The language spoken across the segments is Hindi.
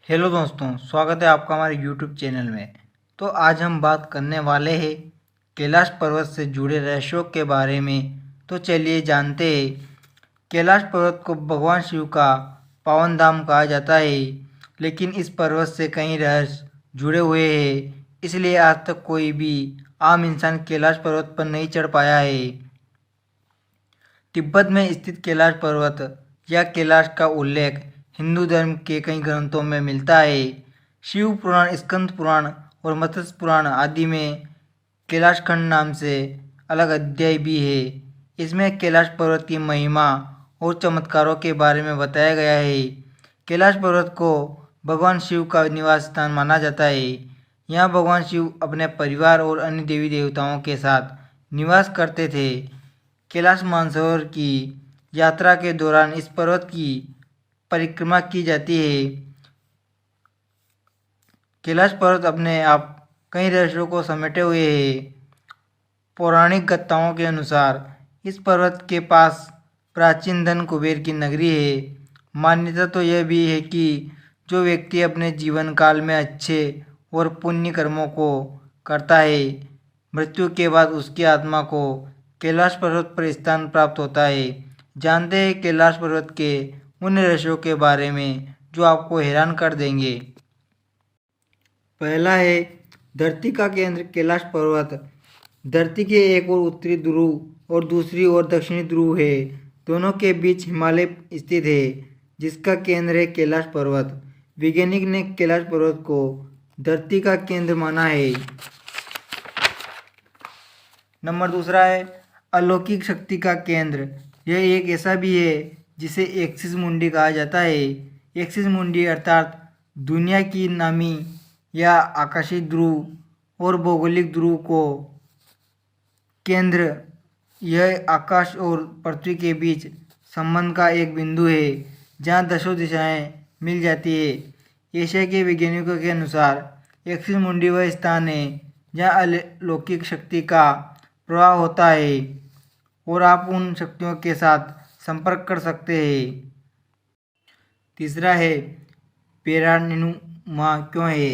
हेलो दोस्तों, स्वागत है आपका हमारे यूट्यूब चैनल में। तो आज हम बात करने वाले हैं कैलाश पर्वत से जुड़े रहस्यों के बारे में। तो चलिए जानते हैं। कैलाश पर्वत को भगवान शिव का पावन धाम कहा जाता है, लेकिन इस पर्वत से कई रहस्य जुड़े हुए हैं। इसलिए आज तक कोई भी आम इंसान कैलाश पर्वत पर नहीं चढ़ पाया है। तिब्बत में स्थित कैलाश पर्वत या कैलाश का उल्लेख हिंदू धर्म के कई ग्रंथों में मिलता है। शिव पुराण, स्कंद पुराण और मत्स्य पुराण आदि में कैलाश खंड नाम से अलग अध्याय भी है। इसमें कैलाश पर्वत की महिमा और चमत्कारों के बारे में बताया गया है। कैलाश पर्वत को भगवान शिव का निवास स्थान माना जाता है। यहाँ भगवान शिव अपने परिवार और अन्य देवी देवताओं के साथ निवास करते थे। कैलाश मानसरोवर की यात्रा के दौरान इस पर्वत की परिक्रमा की जाती है। कैलाश पर्वत अपने आप कई रहस्यों को समेटे हुए है। पौराणिक कथाओं के अनुसार इस पर्वत के पास प्राचीन धन कुबेर की नगरी है। मान्यता तो यह भी है कि जो व्यक्ति अपने जीवन काल में अच्छे और पुण्य कर्मों को करता है, मृत्यु के बाद उसकी आत्मा को कैलाश पर्वत पर स्थान प्राप्त होता है। जानते हैं कैलाश पर्वत के उन रहस्यों के बारे में जो आपको हैरान कर देंगे। पहला है धरती का केंद्र कैलाश पर्वत। धरती के एक ओर उत्तरी ध्रुव और दूसरी ओर दक्षिणी ध्रुव है। दोनों के बीच हिमालय स्थित है, जिसका केंद्र है कैलाश पर्वत। वैज्ञानिक ने कैलाश पर्वत को धरती का केंद्र माना है। नंबर दूसरा है अलौकिक शक्ति का केंद्र। यह एक ऐसा भी है जिसे एक्सिस मुंडी कहा जाता है। एक्सिस मुंडी अर्थात दुनिया की नामी या आकाशीय ध्रुव और भौगोलिक ध्रुव को केंद्र, यह आकाश और पृथ्वी के बीच संबंध का एक बिंदु है जहाँ दसों दिशाएं मिल जाती है। एशिया के वैज्ञानिकों के अनुसार एक्सिस मुंडी वह स्थान है जहाँ अलौकिक शक्ति का प्रवाह होता है और आप उन शक्तियों के साथ संपर्क कर सकते हैं। तीसरा है पिरामिडनुमा क्यों है।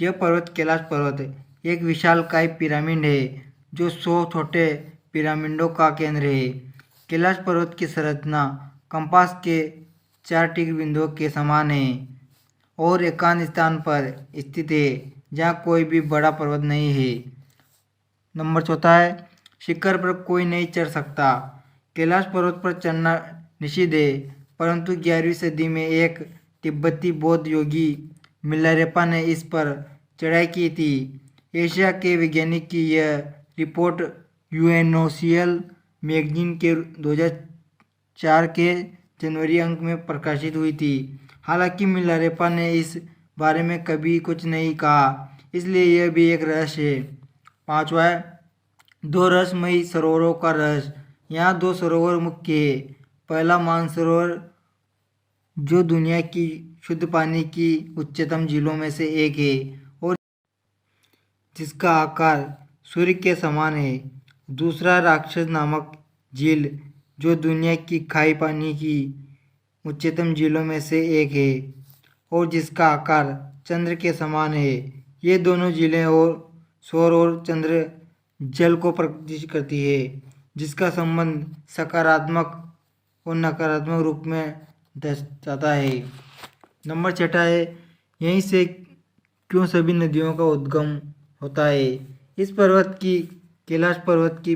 यह पर्वत कैलाश पर्वत एक विशालकाय पिरामिड है जो 100 छोटे पिरामिडों का केंद्र है। कैलाश पर्वत की संरचना कंपास के 4 टिक बिंदुओं के समान है और एकांत स्थान पर स्थित है जहाँ कोई भी बड़ा पर्वत नहीं है। नंबर चौथा है शिखर पर कोई नहीं चढ़ सकता। कैलाश पर्वत पर चढ़ना निषिद्ध है, परंतु 11वीं सदी में एक तिब्बती बौद्ध योगी मिलारेपा ने इस पर चढ़ाई की थी। एशिया के वैज्ञानिक की यह रिपोर्ट यूएनओसीएल मैगजीन के 2004 के जनवरी अंक में प्रकाशित हुई थी। हालांकि मिलारेपा ने इस बारे में कभी कुछ नहीं कहा, इसलिए यह भी एक रहस्य है। पांचवा है दो रहस्यमयी सरोवरों का रहस्य। यहाँ 2 सरोवर मुख्य है। पहला मानसरोवर जो दुनिया की शुद्ध पानी की उच्चतम झीलों में से एक है और जिसका आकार सूर्य के समान है। दूसरा राक्षस नामक झील जो दुनिया की खाई पानी की उच्चतम झीलों में से एक है और जिसका आकार चंद्र के समान है। ये दोनों झीलें और सौर और चंद्र जल को प्रदर्शित करती है, जिसका संबंध सकारात्मक और नकारात्मक रूप में दर्शाता है। नंबर छठा है यहीं से क्यों सभी नदियों का उद्गम होता है। इस पर्वत की कैलाश पर्वत की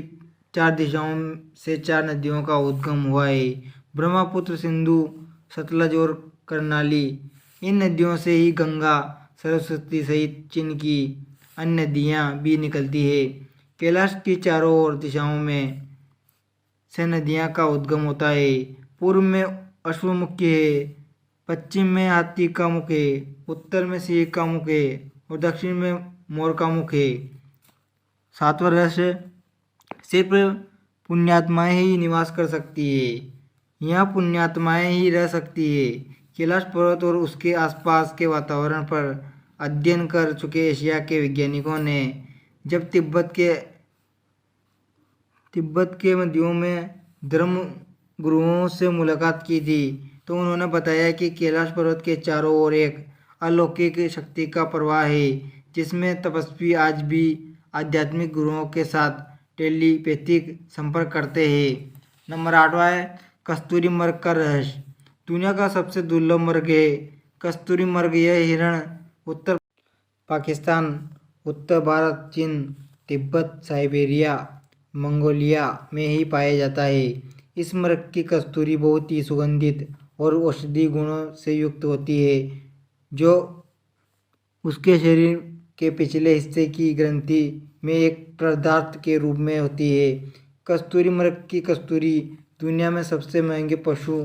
4 दिशाओं से 4 नदियों का उद्गम हुआ है। ब्रह्मपुत्र, सिंधु, सतलज और कर्नाली। इन नदियों से ही गंगा, सरस्वती सहित चीन की अन्य नदियाँ भी निकलती है। कैलाश की चारों ओर दिशाओं में से नदियाँ का उद्गम होता है। पूर्व में अश्वमुखी है, पश्चिम में हाथी का मुख है, उत्तर में सिंह का मुख है और दक्षिण में मोर का मुख है। सातवां रहस्य सिर्फ पुण्यात्माएं ही निवास कर सकती है। यहाँ पुण्यात्माएं ही रह सकती है। कैलाश पर्वत और उसके आसपास के वातावरण पर अध्ययन कर चुके एशिया के वैज्ञानिकों ने जब तिब्बत के नदियों में धर्म गुरुओं से मुलाकात की थी तो उन्होंने बताया कि कैलाश पर्वत के चारों ओर एक अलौकिक शक्ति का प्रवाह है जिसमें तपस्वी आज भी आध्यात्मिक गुरुओं के साथ टेलीपैथिक संपर्क करते हैं। नंबर 8वां है कस्तूरी मृग का रहस्य। दुनिया का सबसे दुर्लभ मृग है कस्तूरी मृग। यह हिरण उत्तर पाकिस्तान, उत्तर भारत, चीन, तिब्बत, साइबेरिया, मंगोलिया में ही पाया जाता है। इस मृग की कस्तूरी बहुत ही सुगंधित और औषधीय गुणों से युक्त होती है जो उसके शरीर के पिछले हिस्से की ग्रंथि में एक पदार्थ के रूप में होती है। कस्तूरी मृग की कस्तूरी दुनिया में सबसे महंगे पशु